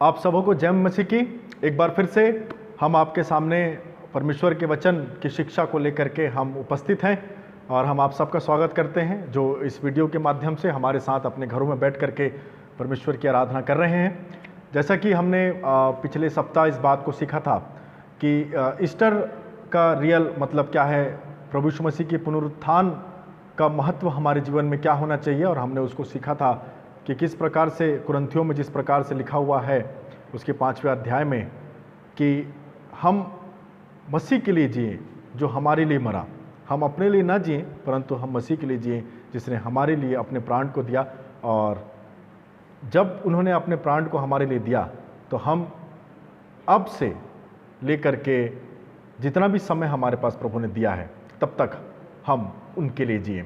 आप सबों को जय मसीह की। एक बार फिर से हम आपके सामने परमेश्वर के वचन की शिक्षा को लेकर के हम उपस्थित हैं और हम आप सबका स्वागत करते हैं जो इस वीडियो के माध्यम से हमारे साथ अपने घरों में बैठ करके परमेश्वर की आराधना कर रहे हैं। जैसा कि हमने पिछले सप्ताह इस बात को सीखा था कि ईस्टर का रियल मतलब क्या है, प्रभु यीशु मसीह की पुनरुत्थान का महत्व हमारे जीवन में क्या होना चाहिए, और हमने उसको सीखा था कि किस प्रकार से कुरिन्थियों में जिस प्रकार से लिखा हुआ है उसके 5वें अध्याय में कि हम मसीह के लिए जिए जो हमारे लिए मरा। हम अपने लिए ना जिए परंतु हम मसीह के लिए जिए जिसने हमारे लिए अपने प्राण को दिया। और जब उन्होंने अपने प्राण को हमारे लिए दिया तो हम अब से लेकर के जितना भी समय हमारे पास प्रभु ने दिया है तब तक हम उनके लिए जिए।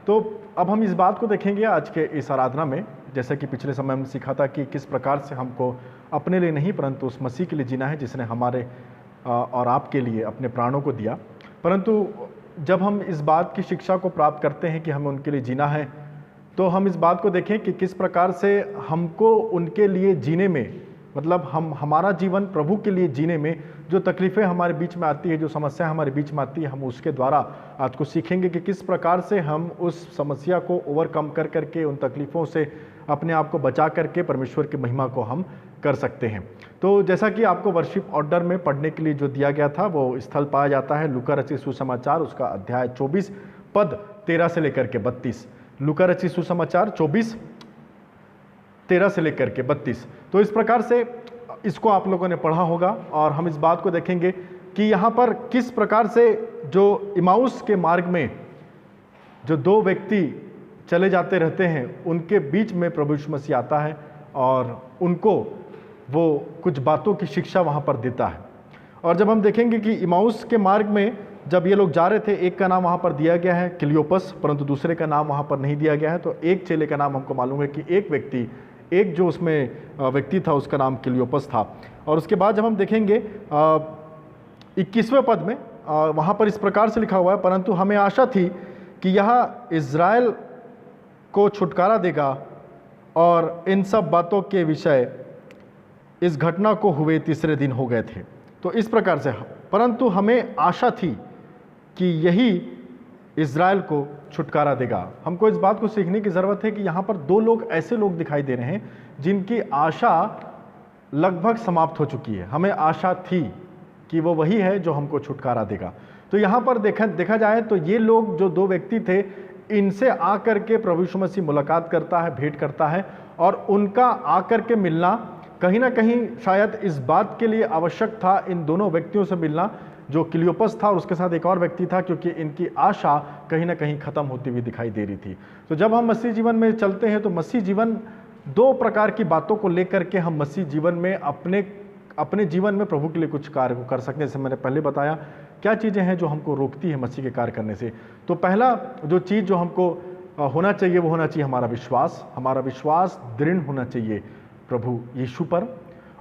तो अब हम इस बात को देखेंगे आज के इस आराधना में, जैसा कि पिछले समय में सीखा था कि किस प्रकार से हमको अपने लिए नहीं परंतु उस मसीह के लिए जीना है जिसने हमारे और आपके लिए अपने प्राणों को दिया। परंतु जब हम इस बात की शिक्षा को प्राप्त करते हैं कि हमें उनके लिए जीना है तो हम इस बात को देखें कि किस प्रकार से हमको उनके लिए जीने में, मतलब हमारा जीवन प्रभु के लिए जीने में जो तकलीफ़ें हमारे बीच में आती है, जो समस्या हमारे बीच में आती है, हम उसके द्वारा आज को सीखेंगे कि किस प्रकार से हम उस समस्या को ओवरकम कर करके उन तकलीफ़ों से अपने आप को बचा करके परमेश्वर की महिमा को हम कर सकते हैं। तो जैसा कि आपको वर्शिप ऑर्डर में पढ़ने के लिए जो दिया गया था वो स्थल पाया जाता है लूका रचित सुसमाचार उसका अध्याय 24 पद 13 से लेकर के 32। लूका रचित सुसमाचार 24 13 से लेकर के 32। तो इस प्रकार से इसको आप लोगों ने पढ़ा होगा और हम इस बात को देखेंगे कि यहाँ पर किस प्रकार से जो इमाउस के मार्ग में जो दो व्यक्ति चले जाते रहते हैं उनके बीच में प्रभु यीशु मसीह आता है और उनको वो कुछ बातों की शिक्षा वहाँ पर देता है। और जब हम देखेंगे कि इमाउस के मार्ग में जब ये लोग जा रहे थे, एक का नाम वहाँ पर दिया गया है क्लियोपस, परंतु दूसरे का नाम वहाँ पर नहीं दिया गया है। तो एक चेले का नाम हमको मालूम है कि एक जो उसमें व्यक्ति था उसका नाम क्लियोपस था। और उसके बाद जब हम देखेंगे 21वें पद में वहाँ पर इस प्रकार से लिखा हुआ है, परंतु हमें आशा थी कि यह इज़राइल को छुटकारा देगा और इन सब बातों के विषय इस घटना को हुए तीसरे दिन हो गए थे। तो इस प्रकार से परंतु हमें आशा थी कि यही इज़राइल को छुटकारा देगा। हमको इस बात को सीखने की ज़रूरत है कि यहाँ पर दो लोग ऐसे लोग दिखाई दे रहे हैं जिनकी आशा लगभग समाप्त हो चुकी है। हमें आशा थी कि वो वही है जो हमको छुटकारा देगा। तो यहाँ पर देखा जाए तो ये लोग जो दो व्यक्ति थे, इनसे आकर के प्रभु यीशु मसीह मुलाकात करता है, भेंट करता है, और उनका आकर के मिलना कहीं ना कहीं शायद इस बात के लिए आवश्यक था, इन दोनों व्यक्तियों से मिलना, जो क्लियोपस था और उसके साथ एक और व्यक्ति था, क्योंकि इनकी आशा कहीं ना कहीं खत्म होती हुई दिखाई दे रही थी। तो जब हम मसीह जीवन में चलते हैं तो मसीह जीवन दो प्रकार की बातों को लेकर के हम मसीह जीवन में अपने जीवन में प्रभु के लिए कुछ कार्य को कर सकते हैं। जैसे मैंने पहले बताया क्या चीज़ें हैं जो हमको रोकती है मसीह के कार्य करने से। तो पहला जो चीज़ जो हमको होना चाहिए वो होना चाहिए हमारा विश्वास। हमारा विश्वास दृढ़ होना चाहिए प्रभु यीशु पर,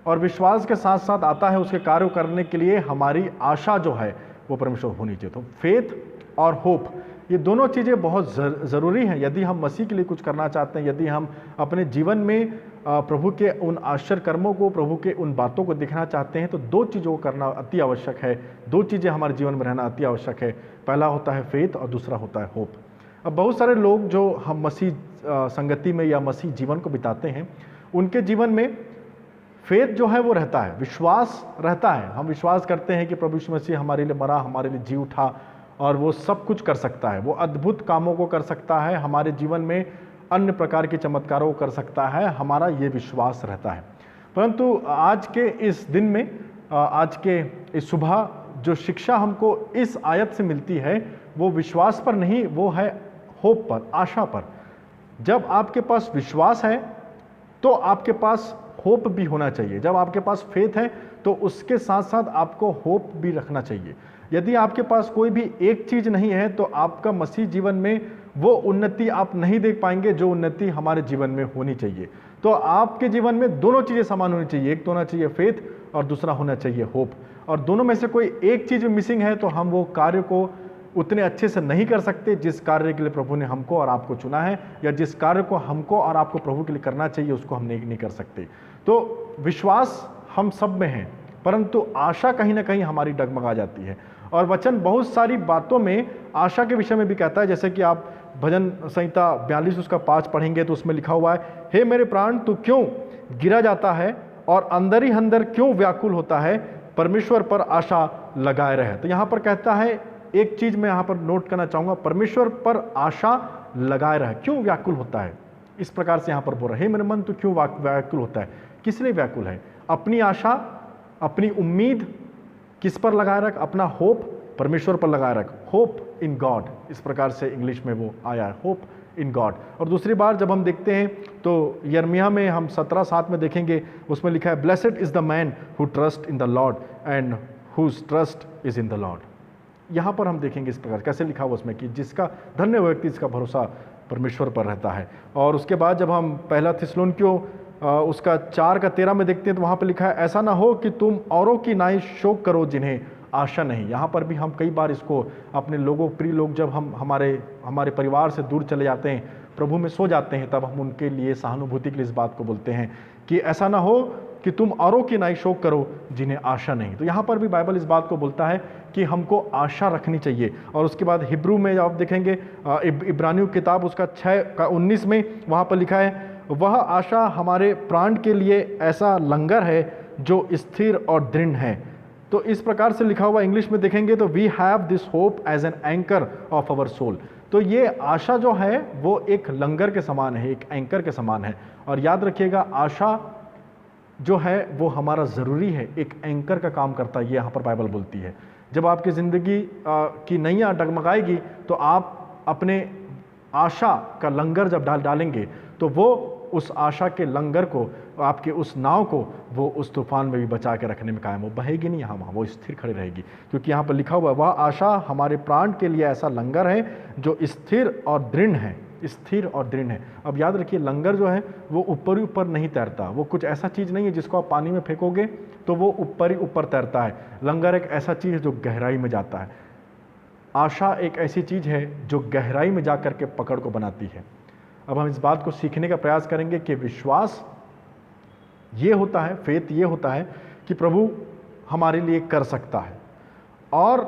और विश्वास के साथ साथ आता है उसके कार्य करने के लिए हमारी आशा जो है वो परमेश्वर होनी चाहिए। तो फेथ और होप, ये दोनों चीज़ें बहुत ज़रूरी हैं यदि हम मसीह के लिए कुछ करना चाहते हैं, यदि हम अपने जीवन में प्रभु के उन आश्चर्य कर्मों को, प्रभु के उन बातों को दिखना चाहते हैं। तो दो चीज़ों को करना अति आवश्यक है, दो चीज़ें हमारे जीवन में रहना अति आवश्यक है। पहला होता है फेथ और दूसरा होता है होप। अब बहुत सारे लोग जो हम मसीह संगति में या मसीह जीवन को बिताते हैं उनके जीवन में फेथ जो है वो रहता है, विश्वास रहता है। हम विश्वास करते हैं कि प्रभु यीशु मसीह हमारे लिए मरा, हमारे लिए जी उठा और वो सब कुछ कर सकता है, वो अद्भुत कामों को कर सकता है, हमारे जीवन में अन्य प्रकार के चमत्कारों को कर सकता है, हमारा ये विश्वास रहता है। परंतु आज के इस दिन में, आज के इस सुबह जो शिक्षा हमको इस आयत से मिलती है वो विश्वास पर नहीं, वो है होप पर, आशा पर। जब आपके पास विश्वास है तो आपके पास होप भी होना चाहिए। जब आपके पास फेथ है तो उसके साथ साथ आपको होप भी रखना चाहिए। यदि आपके पास कोई भी एक चीज़ नहीं है तो आपका मसीह जीवन में वो उन्नति आप नहीं देख पाएंगे जो उन्नति हमारे जीवन में होनी चाहिए। तो आपके जीवन में दोनों चीज़ें समान होनी चाहिए, एक तो होना चाहिए फेथ और दूसरा होना चाहिए होप। और दोनों में से कोई एक चीज़ मिसिंग है तो हम वो कार्य को उतने अच्छे से नहीं कर सकते जिस कार्य के लिए प्रभु ने हमको और आपको चुना है, या जिस कार्य को हमको और आपको प्रभु के लिए करना चाहिए उसको हम नहीं कर सकते। तो विश्वास हम सब में है, परंतु आशा कहीं ना कहीं हमारी डगमगा जाती है। और वचन बहुत सारी बातों में आशा के विषय में भी कहता है, जैसे कि आप भजन संहिता 42 उसका 5 पढ़ेंगे तो उसमें लिखा हुआ है, हे मेरे प्राण तू क्यों गिरा जाता है और अंदर ही अंदर क्यों व्याकुल होता है, परमेश्वर पर आशा लगाए रहे। तो यहाँ पर कहता है, एक चीज मैं यहाँ पर नोट करना चाहूंगा, परमेश्वर पर आशा लगाए रहे। क्यों व्याकुल होता है, इस प्रकार से यहाँ पर बोल रहा है, हे मेरे मन तू क्यों व्याकुल होता है। किस लिए व्याकुल है? अपनी आशा, अपनी उम्मीद किस पर लगाए रख? अपना होप परमेश्वर पर लगाए रख। होप इन गॉड, इस प्रकार से इंग्लिश में वो आया है, होप इन गॉड। और दूसरी बार जब हम देखते हैं तो यिर्मयाह में हम 17:7 में देखेंगे, उसमें लिखा है, blessed is the man who trust in the Lord and whose trust is in the Lord. यहाँ पर हम देखेंगे इस प्रकार कैसे लिखा हुआ उसमें कि जिसका धन्य व्यक्ति जिसका भरोसा परमेश्वर पर रहता है। और उसके बाद जब हम पहला थिस्सलुनीकियों उसका 4:13 में देखते हैं तो वहाँ पर लिखा है, ऐसा ना हो कि तुम औरों की नाई शोक करो जिन्हें आशा नहीं। यहाँ पर भी हम कई बार इसको अपने लोगों, प्रिय लोग जब हम हमारे परिवार से दूर चले जाते हैं, प्रभु में सो जाते हैं, तब हम उनके लिए सहानुभूति के लिए इस बात को बोलते हैं कि ऐसा ना हो कि तुम औरों की नाई शोक करो जिन्हें आशा नहीं। तो यहाँ पर भी बाइबल इस बात को बोलता है कि हमको आशा रखनी चाहिए। और उसके बाद हिब्रू में आप देखेंगे, इब्रानियों किताब उसका 6:19 में वहाँ पर लिखा है, वह आशा हमारे प्राण के लिए ऐसा लंगर है जो स्थिर और दृढ़ है। तो इस प्रकार से लिखा हुआ इंग्लिश में देखेंगे तो we have this hope as an anchor of our soul. तो ये आशा जो है वो एक लंगर के समान है, एक एंकर के समान है। और याद रखिएगा, आशा जो है वो हमारा ज़रूरी है, एक एंकर का काम करता है, ये यहाँ पर बाइबल बोलती है। जब आपकी ज़िंदगी की नैया डगमगाएगी तो आप अपने आशा का लंगर जब डालेंगे तो वो उस आशा के लंगर को, आपके उस नाव को वो उस तूफान में भी बचा के रखने में कायम, वो बहेगी नहीं यहाँ वहाँ, वो स्थिर खड़ी रहेगी। क्योंकि यहाँ पर लिखा हुआ है, वह आशा हमारे प्राण के लिए ऐसा लंगर है जो स्थिर और दृढ़ है, स्थिर और दृढ़ है। अब याद रखिए, लंगर जो है वो ऊपर ही ऊपर नहीं तैरता, वो कुछ ऐसा चीज़ नहीं है जिसको आप पानी में फेंकोगे तो वो ऊपर ही ऊपर तैरता है। लंगर एक ऐसा चीज़ है जो गहराई में जाता है। आशा एक ऐसी चीज़ है जो गहराई में जा कर के पकड़ को बनाती है। अब हम इस बात को सीखने का प्रयास करेंगे कि विश्वास ये होता है, फेथ ये होता है कि प्रभु हमारे लिए कर सकता है, और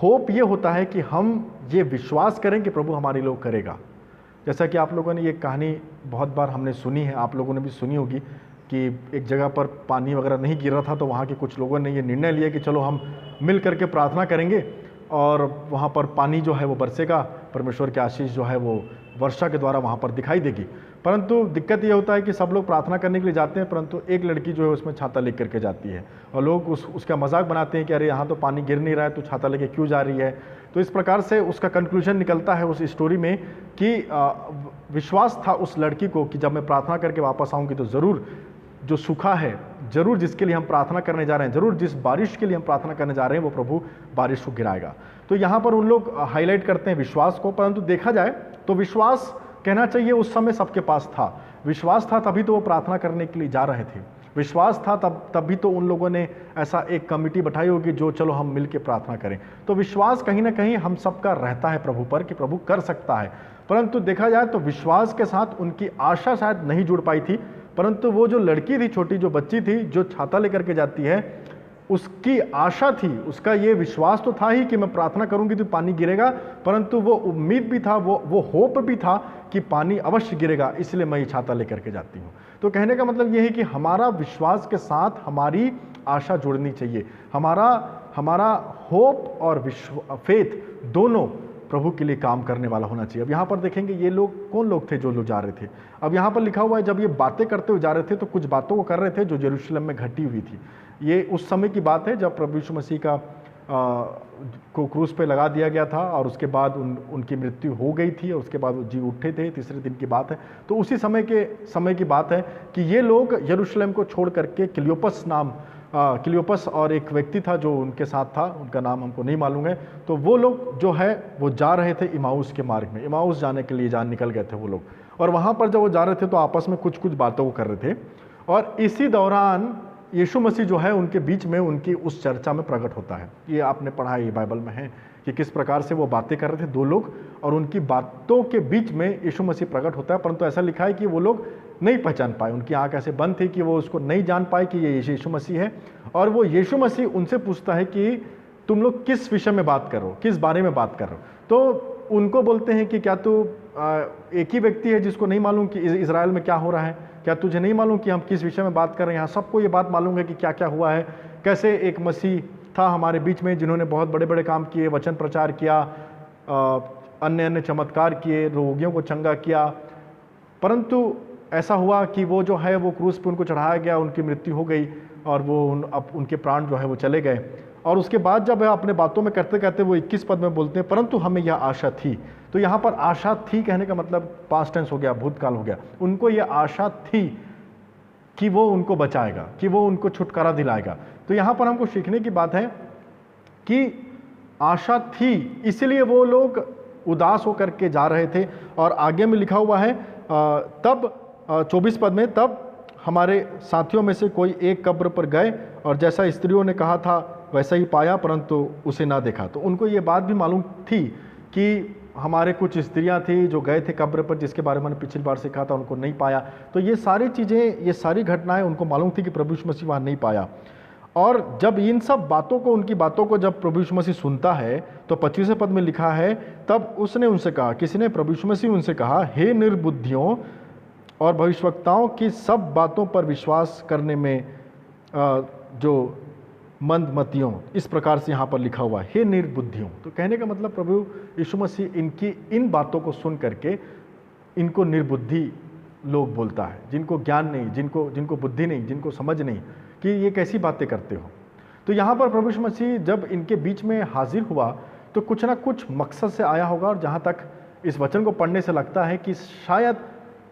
होप ये होता है कि हम ये विश्वास करें कि प्रभु हमारे लिए करेगा। जैसा कि आप लोगों ने ये कहानी बहुत बार हमने सुनी है, आप लोगों ने भी सुनी होगी कि एक जगह पर पानी वगैरह नहीं गिर रहा था तो वहाँ के कुछ लोगों ने ये निर्णय लिया कि चलो हम मिल करके प्रार्थना करेंगे और वहाँ पर पानी जो है वो बरसेगा, परमेश्वर की आशीष जो है वो वर्षा के द्वारा वहाँ पर दिखाई देगी। परंतु दिक्कत ये होता है कि सब लोग प्रार्थना करने के लिए जाते हैं, परंतु एक लड़की जो है उसमें छाता लेकर के जाती है और लोग उसका मजाक बनाते हैं कि अरे यहाँ तो पानी गिर नहीं रहा है, तो छाता लेके क्यों जा रही है। तो इस प्रकार से उसका कंक्लूजन निकलता है उस स्टोरी में कि विश्वास था उस लड़की को कि जब मैं प्रार्थना करके वापस आऊँगी तो ज़रूर जो सूखा है, जरूर जिसके लिए हम प्रार्थना करने जा रहे हैं, जरूर जिस बारिश के लिए हम प्रार्थना करने जा रहे हैं वो प्रभु बारिश को गिराएगा। तो यहाँ पर उन लोग हाईलाइट करते हैं विश्वास को, परंतु देखा जाए तो विश्वास कहना चाहिए उस समय सबके पास था। विश्वास था तभी तो वो प्रार्थना करने के लिए जा रहे थे, विश्वास था तभी तो उन लोगों ने ऐसा एक कमिटी बैठाई होगी जो चलो हम मिल के प्रार्थना करें। तो विश्वास कहीं ना कहीं हम सबका रहता है प्रभु पर कि प्रभु कर सकता है। परंतु देखा जाए तो विश्वास के साथ उनकी आशा शायद नहीं जुड़ पाई थी, परंतु वो जो लड़की थी, छोटी जो बच्ची थी जो छाता लेकर के जाती है, उसकी आशा थी, उसका ये विश्वास तो था ही कि मैं प्रार्थना करूंगी तो पानी गिरेगा, परंतु वो उम्मीद भी था, वो होप भी था कि पानी अवश्य गिरेगा, इसलिए मैं ये छाता लेकर के जाती हूँ। तो कहने का मतलब ये है कि हमारा विश्वास के साथ हमारी आशा जुड़नी चाहिए। हमारा होप और फेथ दोनों प्रभु के लिए काम करने वाला होना चाहिए। अब यहाँ पर देखेंगे ये लोग कौन लोग थे जो लोग जा रहे थे। अब यहाँ पर लिखा हुआ है जब ये बातें करते हुए जा रहे थे तो कुछ बातों को कर रहे थे जो यरूशलेम में घटी हुई थी। ये उस समय की बात है जब प्रभु यीशु मसीह को क्रूस पे लगा दिया गया था और उसके बाद उनकी मृत्यु हो गई थी और उसके बाद वो जी उठे थे, तीसरे दिन की बात है। तो उसी समय की बात है कि ये लोग यरूशलेम को छोड़ करके क्लियोपस और एक व्यक्ति था जो उनके साथ था, उनका नाम हमको नहीं मालूम है। तो वो लोग जो है वो जा रहे थे इमाउस के मार्ग में, इमाउस जाने के लिए निकल गए थे वो लोग। और वहाँ पर जब वो जा रहे थे तो आपस में कुछ बातों को कर रहे थे और इसी दौरान यीशु मसीह जो है उनके बीच में उनकी उस चर्चा में प्रकट होता है। ये आपने पढ़ा है, ये बाइबल में है कि किस प्रकार से वो बातें कर रहे थे दो लोग, और उनकी बातों के बीच में यीशु मसीह प्रकट होता है, परंतु ऐसा लिखा है कि वो लोग नहीं पहचान पाए, उनकी आंख ऐसे बंद थी कि वो उसको नहीं जान पाए कि ये यीशु मसीह है। और वो यीशु मसीह उनसे पूछता है कि तुम लोग किस विषय में बात कर रहे हो, किस बारे में बात कर रहे हो। तो उनको बोलते हैं कि क्या तू एक ही व्यक्ति है जिसको नहीं मालूम कि इज़राइल में क्या हो रहा है, क्या तुझे नहीं मालूम कि हम किस विषय में बात कर रहे हैं। यहाँ सबको ये बात मालूम है कि क्या क्या हुआ है, कैसे एक मसीह था हमारे बीच में जिन्होंने बहुत बड़े बड़े काम किए, वचन प्रचार किया, अन्य अन्य चमत्कार किए, रोगियों को चंगा किया, परंतु ऐसा हुआ कि वो जो है वो क्रूस पे उनको चढ़ाया गया, उनकी मृत्यु हो गई और वो अब उनके प्राण जो है वो चले गए। और उसके बाद जब अपने बातों में करते कहते वो 21 पद में बोलते हैं परंतु हमें यह आशा थी। तो यहाँ पर आशा थी कहने का मतलब पास्ट टेंस हो गया, भूतकाल हो गया। उनको यह आशा थी कि वो उनको बचाएगा, कि वो उनको छुटकारा दिलाएगा। तो यहाँ पर हमको सीखने की बात है कि आशा थी, इसलिए वो लोग उदास होकर के जा रहे थे। और आगे में लिखा हुआ है तब 24 पद में, तब हमारे साथियों में से कोई एक कब्र पर गए और जैसा स्त्रियों ने कहा था वैसा ही पाया, परंतु उसे ना देखा। तो उनको ये बात भी मालूम थी कि हमारे कुछ स्त्रियां थी जो गए थे कब्र पर, जिसके बारे में मैंने पिछली बार सिखा था, उनको नहीं पाया। तो ये सारी चीज़ें, ये सारी घटनाएं उनको मालूम थी कि प्रभु यीशु मसीह वहाँ नहीं पाया। और जब इन सब बातों को, उनकी बातों को जब प्रभु यीशु मसीह सुनता है तो 25वें पद में लिखा है तब उसने उनसे कहा, किसी ने, प्रभु यीशु मसीह उनसे कहा, हे निर्बुद्धियों और भविष्यवक्ताओं की सब बातों पर विश्वास करने में जो मंदमतियों, इस प्रकार से यहाँ पर लिखा हुआ है, हे निर्बुद्धियों। तो कहने का मतलब प्रभु यीशु मसीह इनकी इन बातों को सुन करके इनको निर्बुद्धि लोग बोलता है, जिनको ज्ञान नहीं, जिनको बुद्धि नहीं, जिनको समझ नहीं कि ये कैसी बातें करते हो। तो यहाँ पर प्रभु यीशु मसीह जब इनके बीच में हाजिर हुआ तो कुछ ना कुछ मकसद से आया होगा। और जहाँ तक इस वचन को पढ़ने से लगता है कि शायद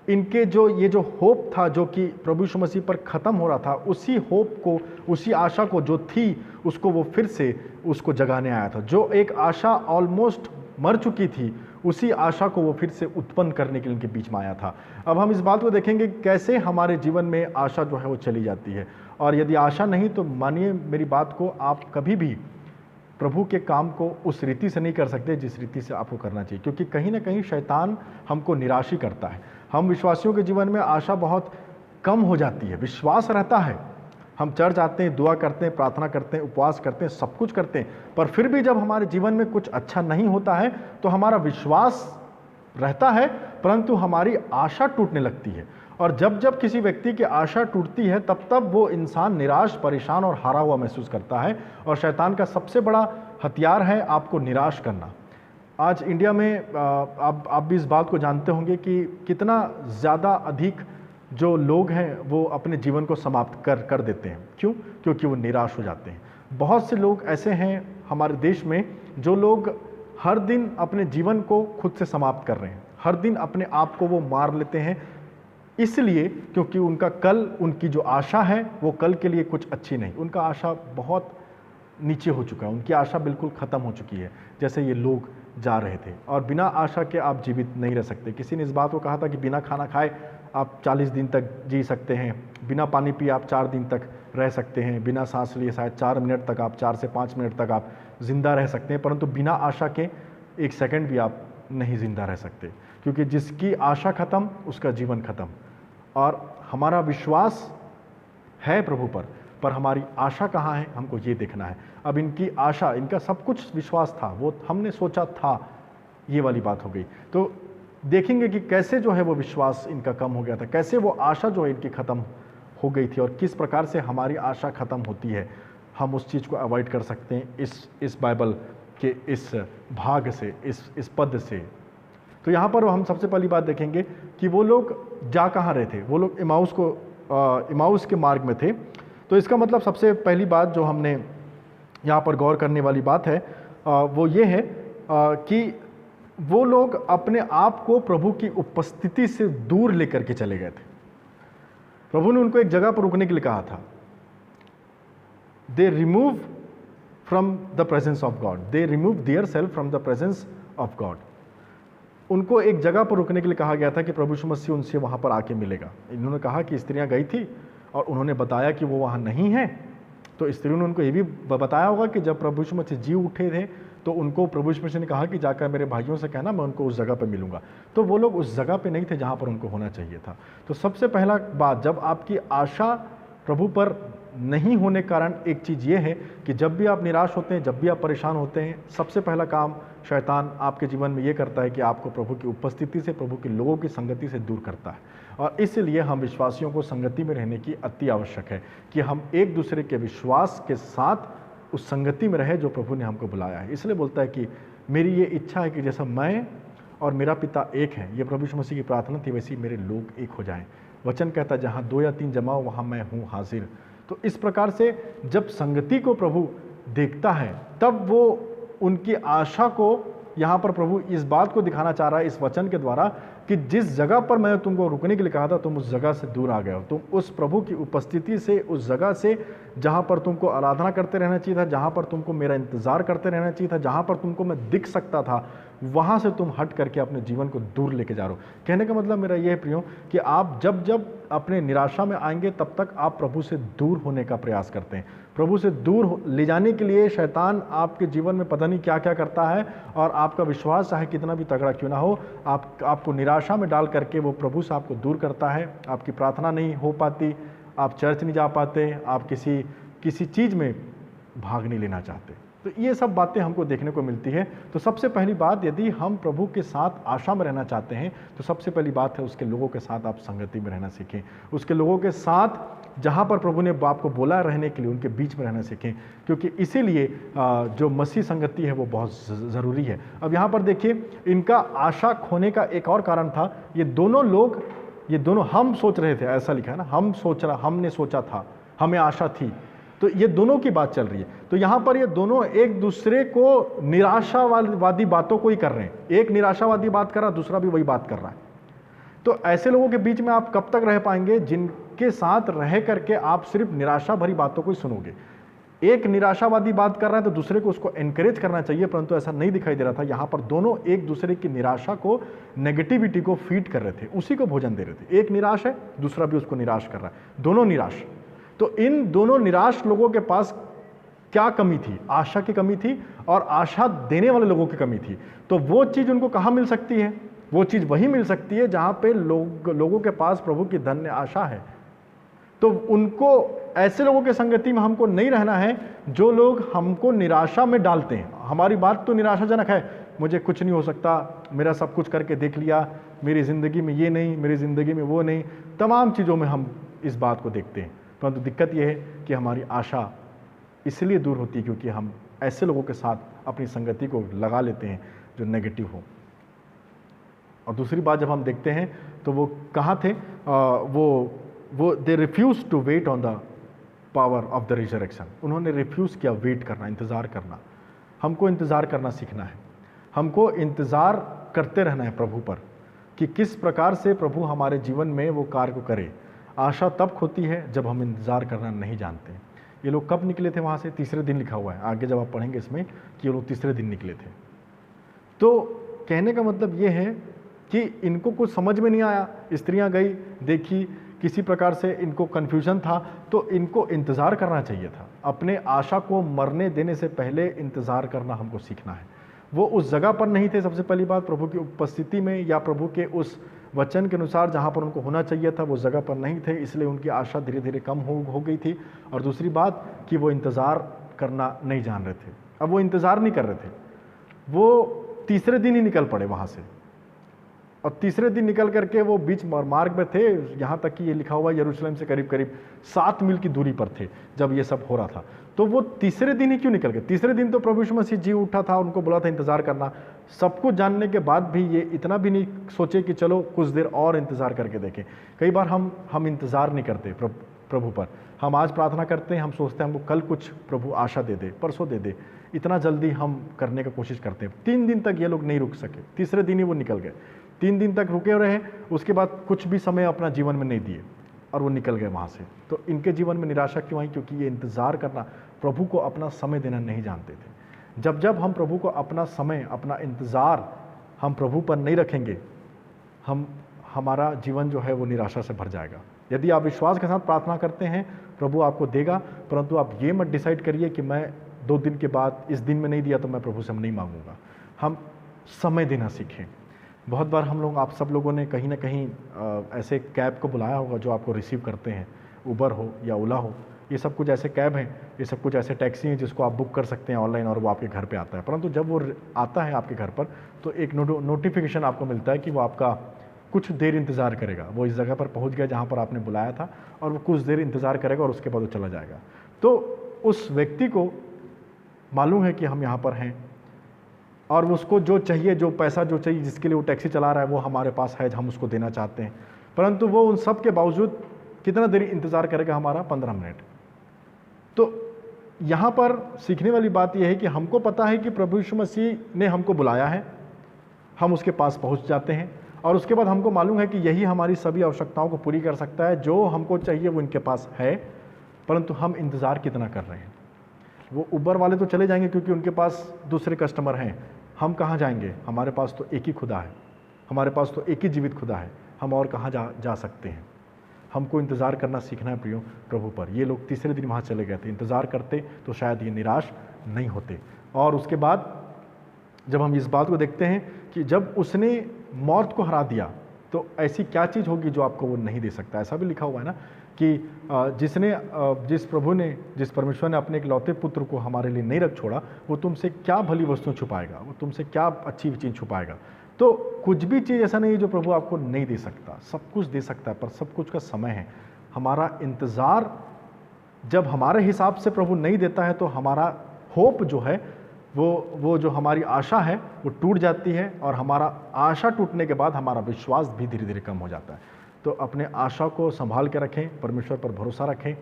इनके ये जो होप था जो कि प्रभु यीशु मसीह पर ख़त्म हो रहा था, उसी होप को, उसी आशा को जो थी, उसको वो फिर से उसको जगाने आया था। जो एक आशा ऑलमोस्ट मर चुकी थी, उसी आशा को वो फिर से उत्पन्न करने के लिए इनके बीच में आया था। अब हम इस बात को देखेंगे कैसे हमारे जीवन में आशा जो है वो चली जाती है। और यदि आशा नहीं तो मानिए मेरी बात को, आप कभी भी प्रभु के काम को उस रीति से नहीं कर सकते जिस रीति से आपको करना चाहिए, क्योंकि कहीं ना कहीं शैतान हमको निराश ही करता है। हम विश्वासियों के जीवन में आशा बहुत कम हो जाती है। विश्वास रहता है, हम चर्च आते हैं, दुआ करते हैं, प्रार्थना करते हैं, उपवास करते हैं, सब कुछ करते हैं, पर फिर भी जब हमारे जीवन में कुछ अच्छा नहीं होता है तो हमारा विश्वास रहता है परंतु हमारी आशा टूटने लगती है। और जब जब किसी व्यक्ति की आशा टूटती है तब तब वो इंसान निराश, परेशान और हारा हुआ महसूस करता है। और शैतान का सबसे बड़ा हथियार है आपको निराश करना। आज इंडिया में आप भी इस बात को जानते होंगे कि कितना ज़्यादा अधिक जो लोग हैं वो अपने जीवन को समाप्त कर देते हैं। क्यों? क्योंकि वो निराश हो जाते हैं। बहुत से लोग ऐसे हैं हमारे देश में जो लोग हर दिन अपने जीवन को खुद से समाप्त कर रहे हैं, हर दिन अपने आप को वो मार लेते हैं, इसलिए क्योंकि उनका कल, उनकी जो आशा है वो कल के लिए कुछ अच्छी नहीं, उनका आशा बहुत नीचे हो चुका है, उनकी आशा बिल्कुल ख़त्म हो चुकी है। जैसे ये लोग जा रहे थे, और बिना आशा के आप जीवित नहीं रह सकते। किसी ने इस बात को कहा था कि बिना खाना खाए आप 40 दिन तक जी सकते हैं, बिना पानी पिए आप 4 दिन तक रह सकते हैं, बिना सांस लिए शायद 4 मिनट तक आप, 4 से 5 मिनट तक आप जिंदा रह सकते हैं, परंतु बिना आशा के 1 सेकंड भी आप नहीं जिंदा रह सकते, क्योंकि जिसकी आशा खत्म उसका जीवन खत्म। और हमारा विश्वास है प्रभु पर हमारी आशा कहाँ है, हमको ये देखना है। अब इनकी आशा, इनका सब कुछ विश्वास था, वो हमने सोचा था, ये वाली बात हो गई। तो देखेंगे कि कैसे जो है वो विश्वास इनका कम हो गया था, कैसे वो आशा जो है इनकी ख़त्म हो गई थी, और किस प्रकार से हमारी आशा ख़त्म होती है। हम उस चीज़ को अवॉइड कर सकते हैं इस बाइबल के इस भाग से, इस पद से। तो यहाँ पर हम सबसे पहली बात देखेंगे कि वो लोग जा कहाँ रहे थे। वो लोग इमाउस के मार्ग में थे। तो इसका मतलब सबसे पहली बात जो हमने यहाँ पर गौर करने वाली बात है वो ये है कि वो लोग अपने आप को प्रभु की उपस्थिति से दूर लेकर के चले गए थे। प्रभु ने उनको एक जगह पर रुकने के लिए कहा था। They remove from the presence of God, they remove their self from the presence of God. उनको एक जगह पर रुकने के लिए कहा गया था कि प्रभु यीशु मसीह उनसे वहाँ पर आके मिलेगा। इन्होंने कहा कि स्त्रियाँ गई थी और उन्होंने बताया कि वो वहाँ नहीं है। तो स्त्रियों ने उनको ये भी बताया होगा कि जब प्रभु यीशु मसीह जी उठे थे तो उनको प्रभु यीशु मसीह ने कहा कि जाकर मेरे भाइयों से कहना मैं उनको उस जगह पर मिलूंगा। तो वो लोग उस जगह पे नहीं थे जहाँ पर उनको होना चाहिए था। तो सबसे पहला बात, जब आपकी आशा प्रभु पर नहीं होने के कारण एक चीज़ ये है कि जब भी आप निराश होते हैं, जब भी आप परेशान होते हैं, सबसे पहला काम शैतान आपके जीवन में ये करता है कि आपको प्रभु की उपस्थिति से, प्रभु के लोगों की संगति से दूर करता है। और इसलिए हम विश्वासियों को संगति में रहने की अति आवश्यक है कि हम एक दूसरे के विश्वास के साथ उस संगति में रहे जो प्रभु ने हमको बुलाया है। इसलिए बोलता है कि मेरी ये इच्छा है कि जैसा मैं और मेरा पिता एक है, ये प्रभु यीशु मसीह की प्रार्थना थी, वैसी मेरे लोग एक हो जाएं। वचन कहता है जहाँ 2 या 3 जमा हो वहाँ मैं हूँ हाजिर। तो इस प्रकार से जब संगति को प्रभु देखता है तब वो उनकी आशा को, यहाँ पर प्रभु इस बात को दिखाना चाह रहा है इस वचन के द्वारा कि जिस जगह पर मैं तुमको रुकने के लिए कहा था तुम उस जगह से दूर आ गए हो। तुम उस प्रभु की उपस्थिति से, उस जगह से जहाँ पर तुमको आराधना करते रहना चाहिए था, जहाँ पर तुमको मेरा इंतजार करते रहना चाहिए था, जहाँ पर तुमको मैं दिख सकता था, वहाँ से तुम हट करके अपने जीवन को दूर लेके जा रहे हो। कहने का मतलब मेरा यह है प्रियो कि आप जब जब अपने निराशा में आएंगे तब तक आप प्रभु से दूर होने का प्रयास करते हैं। प्रभु से दूर ले जाने के लिए शैतान आपके जीवन में पता नहीं क्या क्या करता है, और आपका विश्वास चाहे कितना भी तगड़ा क्यों ना हो, आपको निराशा में डाल करके वो प्रभु से आपको दूर करता है। आपकी प्रार्थना नहीं हो पाती, आप चर्च नहीं जा पाते, आप किसी चीज़ में भाग नहीं लेना चाहते। तो ये सब बातें हमको देखने को मिलती है। तो सबसे पहली बात, यदि हम प्रभु के साथ आशा में रहना चाहते हैं तो सबसे पहली बात है उसके लोगों के साथ आप संगति में रहना सीखें। उसके लोगों के साथ जहाँ पर प्रभु ने आपको बोला रहने के लिए उनके बीच में रहना सीखें, क्योंकि इसीलिए जो मसीह संगति है वो बहुत ज़रूरी है। अब यहाँ पर देखिए, इनका आशा खोने का एक और कारण था। ये दोनों हम सोच रहे थे, ऐसा लिखा है ना, हमने सोचा था, हमें आशा थी। तो ये दोनों की बात चल रही है। तो यहाँ पर ये दोनों एक दूसरे को निराशावादी बातों को ही कर रहे हैं। एक निराशावादी बात कर रहा है, दूसरा भी वही बात कर रहा है। तो ऐसे लोगों के बीच में आप कब तक रह पाएंगे जिनके साथ रह करके आप सिर्फ निराशा भरी बातों को ही सुनोगे। एक निराशावादी बात कर रहा है तो दूसरे को उसको एनकरेज करना चाहिए, परंतु ऐसा नहीं दिखाई दे रहा था। यहाँ पर दोनों एक दूसरे की निराशा को, नेगेटिविटी को फीड कर रहे थे, उसी को भोजन दे रहे थे। एक निराश है, दूसरा भी उसको निराश कर रहा है, दोनों निराश। तो इन दोनों निराश लोगों के पास क्या कमी थी? आशा की कमी थी और आशा देने वाले लोगों की कमी थी। तो वो चीज़ उनको कहाँ मिल सकती है? वो चीज़ वही मिल सकती है जहाँ पे लोगों के पास प्रभु की धन्य आशा है। तो उनको, ऐसे लोगों के संगति में हमको नहीं रहना है जो लोग हमको निराशा में डालते हैं। हमारी बात तो निराशाजनक है, मुझे कुछ नहीं हो सकता, मेरा सब कुछ करके देख लिया, मेरी ज़िंदगी में ये नहीं, मेरी ज़िंदगी में वो नहीं, तमाम चीज़ों में हम इस बात को देखते हैं। परंतु दिक्कत यह है कि हमारी आशा इसलिए दूर होती है क्योंकि हम ऐसे लोगों के साथ अपनी संगति को लगा लेते हैं जो नेगेटिव हो। और दूसरी बात जब हम देखते हैं तो वो कहाँ थे, वो they refuse to wait on the power of the resurrection. उन्होंने रिफ्यूज़ किया वेट करना, इंतज़ार करना। हमको इंतज़ार करना सीखना है, हमको इंतज़ार करते रहना है प्रभु पर कि किस प्रकार से प्रभु हमारे जीवन में वो कार्य को करे। आशा तब खोती है जब हम इंतज़ार करना नहीं जानते। ये लोग कब निकले थे वहाँ से? तीसरे दिन लिखा हुआ है आगे जब आप पढ़ेंगे इसमें कि ये लोग तीसरे दिन निकले थे। तो कहने का मतलब ये है कि इनको कुछ समझ में नहीं आया। स्त्रियाँ गई, देखी, किसी प्रकार से इनको कन्फ्यूजन था, तो इनको इंतज़ार करना चाहिए था। अपने आशा को मरने देने से पहले इंतज़ार करना हमको सीखना है। वो उस जगह पर नहीं थे, सबसे पहली बात, प्रभु की उपस्थिति में या प्रभु के उस वचन के अनुसार जहाँ पर उनको होना चाहिए था वो जगह पर नहीं थे, इसलिए उनकी आशा धीरे धीरे कम हो गई थी। और दूसरी बात कि वो इंतज़ार करना नहीं जान रहे थे। अब वो इंतज़ार नहीं कर रहे थे, वो तीसरे दिन ही निकल पड़े वहाँ से। और तीसरे दिन निकल करके वो बीच मार्ग में थे, यहाँ तक कि ये लिखा हुआ यरूशलेम से करीब करीब 7 मील की दूरी पर थे जब ये सब हो रहा था। तो वो तीसरे दिन ही क्यों निकल गए? तीसरे दिन तो प्रभु यीशु मसीह जी उठा था, उनको बोला था इंतज़ार करना। सब कुछ जानने के बाद भी ये इतना भी नहीं सोचे कि चलो कुछ देर और इंतज़ार करके देखें। कई बार हम इंतज़ार नहीं करते प्रभु पर। हम आज प्रार्थना करते हैं, हम सोचते हैं हमको कल कुछ प्रभु आशा दे दे, परसों दे दे, इतना जल्दी हम करने का कोशिश करते हैं। 3 दिन तक ये लोग नहीं रुक सके, तीसरे दिन ही वो निकल गए। 3 दिन तक रुके रहे, उसके बाद कुछ भी समय अपना जीवन में नहीं दिए और वो निकल गए वहाँ से। तो इनके जीवन में निराशा क्यों आई? क्योंकि ये इंतज़ार करना, प्रभु को अपना समय देना नहीं जानते थे। जब जब हम प्रभु को अपना समय, अपना इंतज़ार हम प्रभु पर नहीं रखेंगे, हमारा जीवन जो है वो निराशा से भर जाएगा। यदि आप विश्वास के साथ प्रार्थना करते हैं, प्रभु आपको देगा, परंतु आप ये मत डिसाइड करिए कि मैं 2 दिन के बाद इस दिन में नहीं दिया तो मैं प्रभु से हम नहीं मांगूंगा। हम समय देना सीखें। बहुत बार हम लोग, आप सब लोगों ने कहीं ना कहीं ऐसे कैब को बुलाया होगा जो आपको रिसीव करते हैं, उबर हो या ओला हो, ये सब कुछ ऐसे कैब हैं, ये सब कुछ ऐसे टैक्सी हैं जिसको आप बुक कर सकते हैं ऑनलाइन और वो आपके घर पे आता है। परंतु जब वो आता है आपके घर पर तो एक नोटिफिकेशन आपको मिलता है कि वो आपका कुछ देर इंतज़ार करेगा। वो इस जगह पर पहुंच गया जहां पर आपने बुलाया था और वो कुछ देर इंतज़ार करेगा और उसके बाद वो चला जाएगा। तो उस व्यक्ति को मालूम है कि हम यहाँ पर हैं और उसको जो चाहिए, जो पैसा जो चाहिए, जिसके लिए वो टैक्सी चला रहा है, वो हमारे पास है, हम उसको देना चाहते हैं। परंतु वो उन सब के बावजूद कितना देर इंतज़ार करेगा हमारा? 15 मिनट। तो यहाँ पर सीखने वाली बात यह है कि हमको पता है कि प्रभु यीशु मसीह ने हमको बुलाया है, हम उसके पास पहुँच जाते हैं और उसके बाद हमको मालूम है कि यही हमारी सभी आवश्यकताओं को पूरी कर सकता है। जो हमको चाहिए वो इनके पास है, परंतु हम इंतज़ार कितना कर रहे हैं। वो उबर वाले तो चले जाएंगे क्योंकि उनके पास दूसरे कस्टमर हैं। हम कहाँ जाएंगे? हमारे पास तो एक ही खुदा है, हमारे पास तो एक ही जीवित खुदा है, हम और कहाँ जा सकते हैं। हमको इंतज़ार करना सीखना है प्रियो प्रभु पर। ये लोग तीसरे दिन वहाँ चले गए थे, इंतज़ार करते तो शायद ये निराश नहीं होते। और उसके बाद जब हम इस बात को देखते हैं कि जब उसने मौत को हरा दिया तो ऐसी क्या चीज़ होगी जो आपको वो नहीं दे सकता। ऐसा भी लिखा हुआ है ना कि जिस परमेश्वर ने अपने एक लौते पुत्र को हमारे लिए नहीं रख छोड़ा, वो तुमसे क्या भली वस्तु छुपाएगा, वो तुमसे क्या अच्छी चीज़ छुपाएगा। तो कुछ भी चीज़ ऐसा नहीं है जो प्रभु आपको नहीं दे सकता, सब कुछ दे सकता है, पर सब कुछ का समय है। हमारा इंतज़ार जब हमारे हिसाब से प्रभु नहीं देता है तो हमारा होप जो है, वो जो हमारी आशा है वो टूट जाती है और हमारा आशा टूटने के बाद हमारा विश्वास भी धीरे धीरे कम हो जाता है। तो अपने आशा को संभाल के रखें, परमेश्वर पर भरोसा रखें।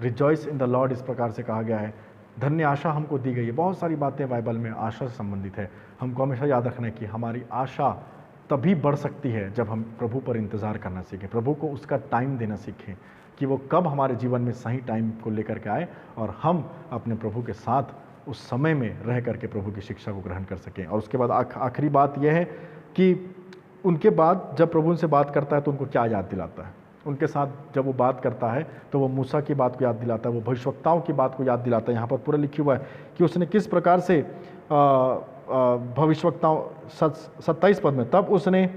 रिजॉइस इन द लॉर्ड इस प्रकार से कहा गया है। धन्य आशा हमको दी गई है। बहुत सारी बातें बाइबल में आशा से संबंधित है। हमको हमेशा याद रखना है कि हमारी आशा तभी बढ़ सकती है जब हम प्रभु पर इंतज़ार करना सीखें, प्रभु को उसका टाइम देना सीखें कि वो कब हमारे जीवन में सही टाइम को लेकर के आए और हम अपने प्रभु के साथ उस समय में रह करके प्रभु की शिक्षा को ग्रहण कर सकें। और उसके बाद आखिरी बात यह है कि उनके बाद जब प्रभु उनसे बात करता है तो उनको क्या याद दिलाता है। उनके साथ जब वो बात करता है तो वो मूसा की बात को याद दिलाता है, वो भविष्यवक्ताओं की बात को याद दिलाता है। यहाँ पर पूरा लिखा हुआ है कि उसने किस प्रकार से भविष्यवक्ताओं 27 पद में, तब उसने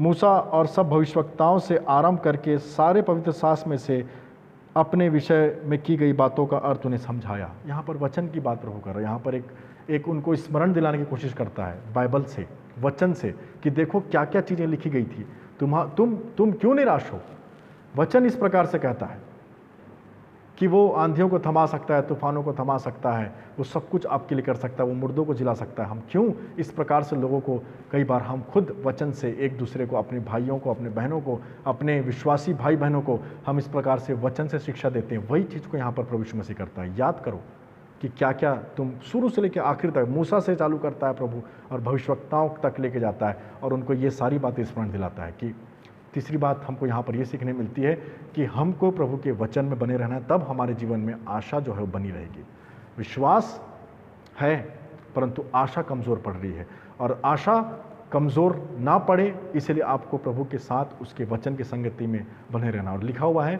मूसा और सब भविष्यवक्ताओं से आरंभ करके सारे पवित्र शास्त्र में से अपने विषय में की गई बातों का अर्थ उन्हें समझाया। यहाँ पर वचन की बात प्रभु कर रहा है। यहाँ पर एक उनको स्मरण दिलाने की कोशिश करता है बाइबल से, वचन से, कि देखो क्या क्या चीज़ें लिखी गई थी, तुम क्यों निराश हो। वचन इस प्रकार से कहता है कि वो आंधियों को थमा सकता है, तूफानों को थमा सकता है, वो सब कुछ आपके लिए कर सकता है, वो मुर्दों को जिला सकता है। हम क्यों इस प्रकार से लोगों को, कई बार हम खुद वचन से एक दूसरे को, अपने भाइयों को, अपने बहनों को, अपने विश्वासी भाई बहनों को हम इस प्रकार से वचन से शिक्षा देते हैं। वही चीज़ को यहाँ पर प्रभु यीशु मसीह करता है। याद करो कि क्या क्या तुम शुरू से लेकर आखिर तक, मूसा से चालू करता है प्रभु और भविष्यवक्ताओं तक लेके जाता है और उनको ये सारी बातें स्मरण दिलाता है। कि तीसरी बात हमको यहाँ पर ये सीखने मिलती है कि हमको प्रभु के वचन में बने रहना है, तब हमारे जीवन में आशा जो है वो बनी रहेगी। विश्वास है परंतु आशा कमज़ोर पड़ रही है, और आशा कमज़ोर ना पड़े इसलिए आपको प्रभु के साथ उसके वचन की संगति में बने रहना। और लिखा हुआ है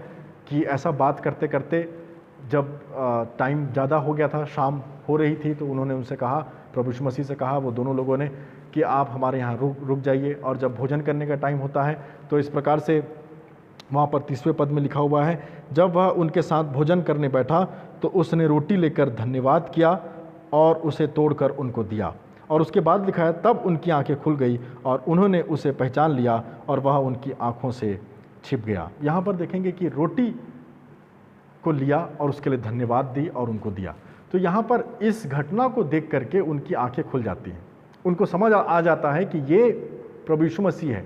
कि ऐसा बात करते करते जब टाइम ज़्यादा हो गया था, शाम हो रही थी, तो उन्होंने उनसे कहा, प्रभु यीशु मसीह से कहा, वो दोनों लोगों ने, कि आप हमारे यहाँ रुक जाइए। और जब भोजन करने का टाइम होता है तो इस प्रकार से वहाँ पर 30वें पद में लिखा हुआ है, जब वह उनके साथ भोजन करने बैठा तो उसने रोटी लेकर धन्यवाद किया और उसे तोड़कर उनको दिया। और उसके बाद लिखा है, तब उनकी आंखें खुल गई और उन्होंने उसे पहचान लिया और वह उनकी आंखों से छिप गया। यहाँ पर देखेंगे कि रोटी को लिया और उसके लिए धन्यवाद दी और उनको दिया। तो यहाँ पर इस घटना को देख करके उनकी आंखें खुल जाती हैं, उनको समझ आ जाता है कि ये प्रभु यीशु मसीह है।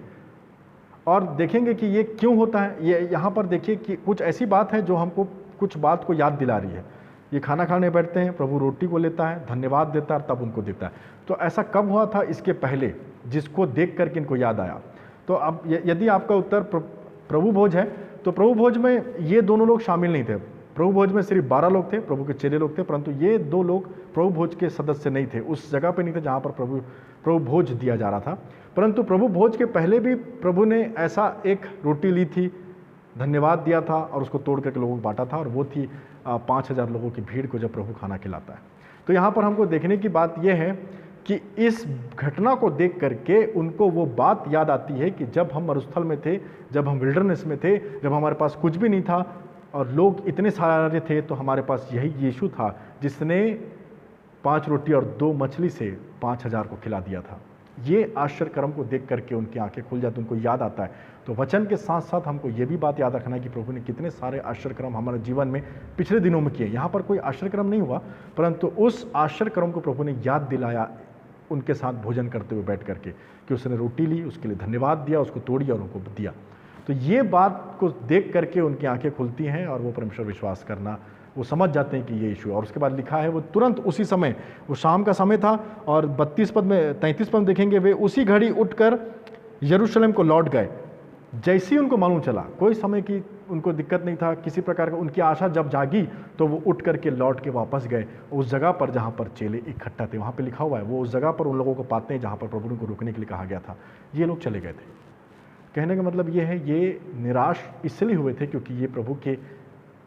और देखेंगे कि ये क्यों होता है। ये यहाँ पर देखिए कि कुछ ऐसी बात है जो हमको कुछ बात को याद दिला रही है। ये खाना खाने बैठते हैं, प्रभु रोटी को लेता है, धन्यवाद देता है, तब उनको देता है। तो ऐसा कब हुआ था? इसके पहले, जिसको देख करके इनको याद आया। तो अब यदि आपका उत्तर प्रभु भोज है, तो प्रभु भोज में ये दोनों लोग शामिल नहीं थे। प्रभु भोज में सिर्फ 12 लोग थे, प्रभु के चेले लोग थे, परंतु ये 2 लोग प्रभु भोज के सदस्य नहीं थे, उस जगह पे नहीं थे जहाँ पर प्रभु भोज दिया जा रहा था। परंतु प्रभु भोज के पहले भी प्रभु ने ऐसा एक रोटी ली थी, धन्यवाद दिया था और उसको तोड़ करके लोगों को बांटा था, और वो थी 5000 लोगों की भीड़ को जब प्रभु खाना खिलाता है। तो यहाँ पर हमको देखने की बात यह है कि इस घटना को देख करके उनको वो बात याद आती है कि जब हम मरुस्थल में थे, जब हम विल्डरनेस में थे, जब हमारे पास कुछ भी नहीं था और लोग इतने सारे थे, तो हमारे पास यही यीशु था जिसने 5 रोटी और 2 मछली से 5000 को खिला दिया था। ये आश्चर्य कर्म को देख करके उनकी आंखें खुल जाती, उनको याद आता है। तो वचन के साथ साथ हमको ये भी बात याद रखना है कि प्रभु ने कितने सारे आश्चर्य कर्म हमारे जीवन में पिछले दिनों में किए। यहाँ पर कोई आश्चर्य कर्म नहीं हुआ, परंतु उस आश्चर्य कर्म को प्रभु ने याद दिलाया उनके साथ भोजन करते हुए बैठ करके, कि उसने रोटी ली, उसके लिए धन्यवाद दिया, उसको तोड़ी और उनको दिया। तो ये बात को देख करके उनकी आंखें खुलती हैं और वो परमेश्वर विश्वास करना, वो समझ जाते हैं कि ये यीशु है। और उसके बाद लिखा है वो तुरंत उसी समय, वो शाम का समय था और 33 पद में देखेंगे, वे उसी घड़ी उठकर यरूशलेम को लौट गए। जैसे ही उनको मालूम चला, कोई समय की उनको दिक्कत नहीं था, किसी प्रकार का उनकी आशा जब जागी तो वो उठ करके लौट के वापस गए उस जगह पर जहाँ पर चेले इकट्ठा थे। वहाँ पे लिखा हुआ है वो उस जगह पर उन लोगों को पाते हैं जहाँ पर प्रभु ने को रुकने के लिए कहा गया था। ये लोग चले गए थे। कहने का मतलब ये है, ये निराश इसलिए हुए थे क्योंकि ये प्रभु के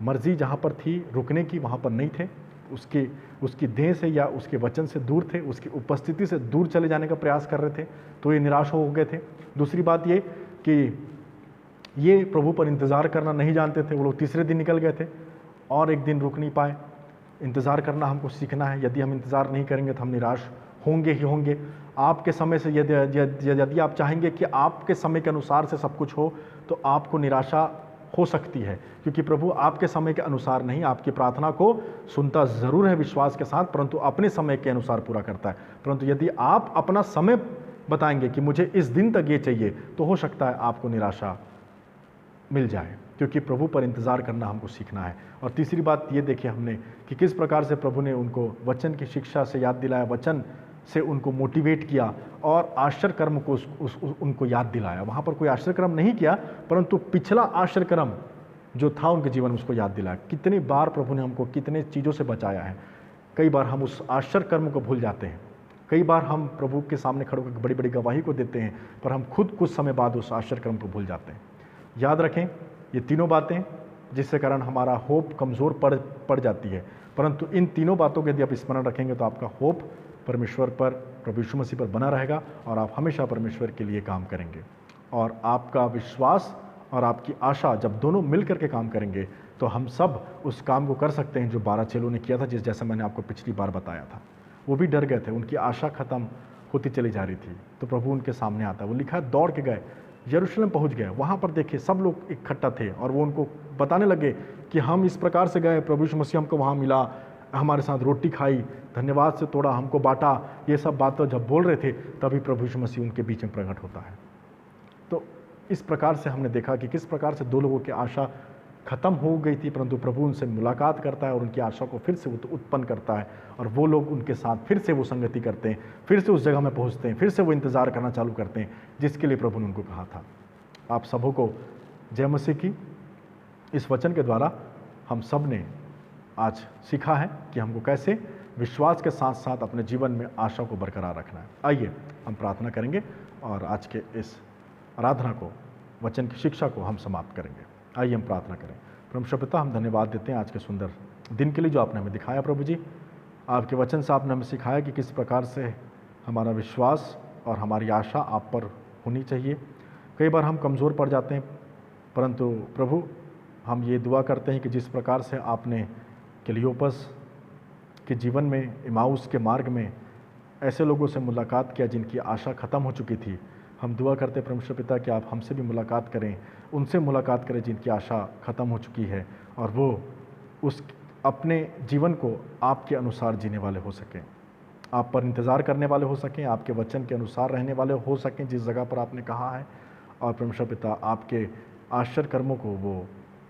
मर्जी जहाँ पर थी रुकने की, वहाँ पर नहीं थे। उसकी देह से या उसके वचन से दूर थे, उसकी उपस्थिति से दूर चले जाने का प्रयास कर रहे थे, तो ये निराश हो गए थे। दूसरी बात ये कि ये प्रभु पर इंतज़ार करना नहीं जानते थे। वो लोग तीसरे दिन निकल गए थे और एक दिन रुक नहीं पाए। इंतज़ार करना हमको सीखना है। यदि हम इंतज़ार नहीं करेंगे तो हम निराश होंगे ही होंगे। आपके समय से यदि आप चाहेंगे कि आपके समय के अनुसार से सब कुछ हो, तो आपको निराशा हो सकती है, क्योंकि प्रभु आपके समय के अनुसार नहीं, आपकी प्रार्थना को सुनता ज़रूर है विश्वास के साथ, परंतु अपने समय के अनुसार पूरा करता है। परंतु यदि आप अपना समय बताएंगे कि मुझे इस दिन तक ये चाहिए, तो हो सकता है आपको निराशा मिल जाए, क्योंकि प्रभु पर इंतज़ार करना हमको सीखना है। और तीसरी बात ये देखिए हमने कि किस प्रकार से प्रभु ने उनको वचन की शिक्षा से याद दिलाया, वचन से उनको मोटिवेट किया और आश्चर्य कर्म को उनको याद दिलाया। वहाँ पर कोई आश्चर्य कर्म नहीं किया, परंतु पिछला आश्चर्य कर्म जो था उनके जीवन में उसको याद दिलाया। कितनी बार प्रभु ने हमको कितने चीज़ों से बचाया है। कई बार हम उस आश्चर्य कर्म को भूल जाते हैं। कई बार हम प्रभु के सामने खड़े होकर बड़ी बड़ी गवाही को देते हैं, पर हम खुद कुछ समय बाद उस आश्चर्य कर्म को भूल जाते हैं। याद रखें ये तीनों बातें, जिससे कारण हमारा होप कमज़ोर पड़ जाती है, परंतु इन तीनों बातों के यदि आप स्मरण रखेंगे तो आपका होप परमेश्वर पर, प्रभु यीशु मसीह पर बना रहेगा और आप हमेशा परमेश्वर के लिए काम करेंगे। और आपका विश्वास और आपकी आशा जब दोनों मिल करके काम करेंगे, तो हम सब उस काम को कर सकते हैं जो 12 चेलों ने किया था, जैसा मैंने आपको पिछली बार बताया था। वो भी डर गए थे, उनकी आशा खत्म होती चली जा रही थी, तो प्रभु उनके सामने आता। वो लिखा है दौड़ के गए, यरूशलेम पहुंच गए। वहाँ पर देखिए सब लोग इकट्ठा थे और वो उनको बताने लगे कि हम इस प्रकार से गए, प्रभु यीशु मसीह हमको वहाँ मिला, हमारे साथ रोटी खाई, धन्यवाद से तोड़ा, हमको बांटा। ये सब बातें जब बोल रहे थे, तभी प्रभु यीशु मसीह उनके बीच में प्रकट होता है। तो इस प्रकार से हमने देखा कि किस प्रकार से दो लोगों की आशा खत्म हो गई थी, परंतु प्रभु उनसे मुलाकात करता है और उनकी आशा को फिर से उत्पन्न करता है, और वो लोग उनके साथ फिर से वो संगति करते हैं, फिर से उस जगह में पहुंचते हैं, फिर से वो इंतज़ार करना चालू करते हैं जिसके लिए प्रभु ने उनको कहा था। आप सबों को जय मसीह की। इस वचन के द्वारा हम सब ने आज सीखा है कि हमको कैसे विश्वास के साथ साथ अपने जीवन में आशा को बरकरार रखना है। आइए हम प्रार्थना करेंगे और आज के इस आराधना को, वचन की शिक्षा को हम समाप्त करेंगे। आइए हम प्रार्थना करें। परमेश्वर पिता, हम धन्यवाद देते हैं आज के सुंदर दिन के लिए जो आपने हमें दिखाया। प्रभु जी, आपके वचन से आपने हमें सिखाया कि किस प्रकार से हमारा विश्वास और हमारी आशा आप पर होनी चाहिए। कई बार हम कमज़ोर पड़ जाते हैं, परंतु प्रभु हम ये दुआ करते हैं कि जिस प्रकार से आपने क्लियोपस के जीवन में, इमाउस के मार्ग में ऐसे लोगों से मुलाकात किया जिनकी आशा ख़त्म हो चुकी थी, हम दुआ करते हैं परमेश्वर पिता कि आप हमसे भी मुलाकात करें, उनसे मुलाकात करें जिनकी आशा ख़त्म हो चुकी है, और वो उस अपने जीवन को आपके अनुसार जीने वाले हो सकें, आप पर इंतज़ार करने वाले हो सकें, आपके वचन के अनुसार रहने वाले हो सकें जिस जगह पर आपने कहा है। और परमेश्वर पिता, आपके आश्चर्य कर्मों को वो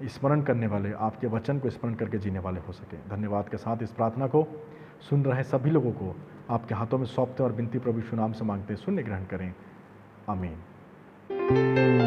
स्मरण करने वाले, आपके वचन को स्मरण करके जीने वाले हो सकें। धन्यवाद के साथ इस प्रार्थना को सुन रहे सभी लोगों को आपके हाथों में सौंपते और विनती प्रभु यीशु नाम से मांगते, सुनने ग्रहण करें। आमीन।